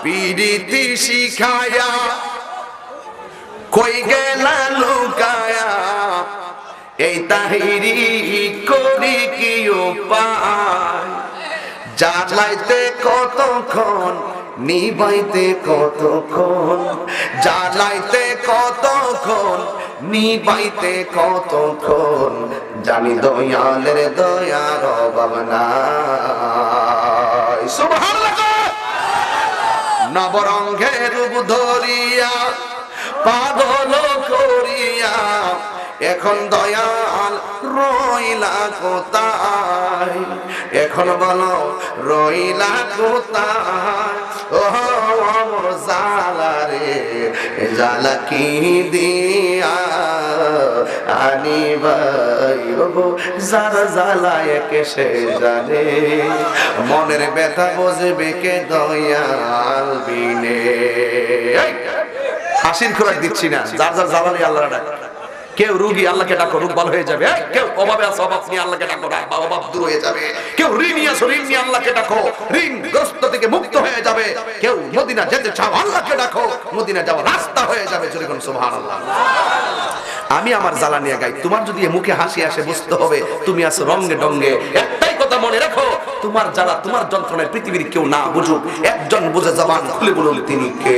পিরিতি শিখায়া কই গেলা লুকায়া এই তাহিরি করি কি উপায় জ্বালাইতে কতক্ষণ নিবাইতে কতক্ষণ জ্বালাইতে কতক্ষণ নিবাইতে কতক্ষণ জানি দয়ালের দয়ার অভাব নাই সুবহানাল্লাহ নবরঙ্গের রূপ ধরিয়া পাগল করিয়া এখন দয়াল রইলা কোথায় এখন বলো রইলা কোথায় ও আমার জালা রে জালা কি দিয়া আনিবাই গো যারা জ্বালায় কে সে জানে মনের ব্যথা বুঝবে কে দয়াল বিনে হাসির খোরাক দিচ্ছি না যার যার জ্বালানি আল্লাহর ডাক কেউ রোগী আল্লাহকে ডাকো রোগ ভালো হয়ে যাবে কেউ অভাবে আছে অভাব নিয়ে আল্লাহকে ডাকো অভাব দূর হয়ে যাবে কেউ ঋণী আছে ঋণ নিয়ে আল্লাহকে ডাকো ঋণগ্রস্ত থেকে মুক্ত হয়ে যাবে কেউ মদিনা যেতে চাও আল্লাহকে ডাকো মদিনা যাওয়ার রাস্তা হয়ে যাবে জোরে কোন সুবহানাল্লাহ আমি আমার জ্বালা নিয়ে গাই তোমার যদি মুখে হাসি আসে বুঝতে হবে তুমি আছো রঙে ডঙ্গে একটাই কথা মনে রাখো তোমার জ্বালা তোমার যন্ত্রণায় পৃথিবীর কেউ না বুঝুক একজন বুঝে জবান খুলে বলুন তিনি কে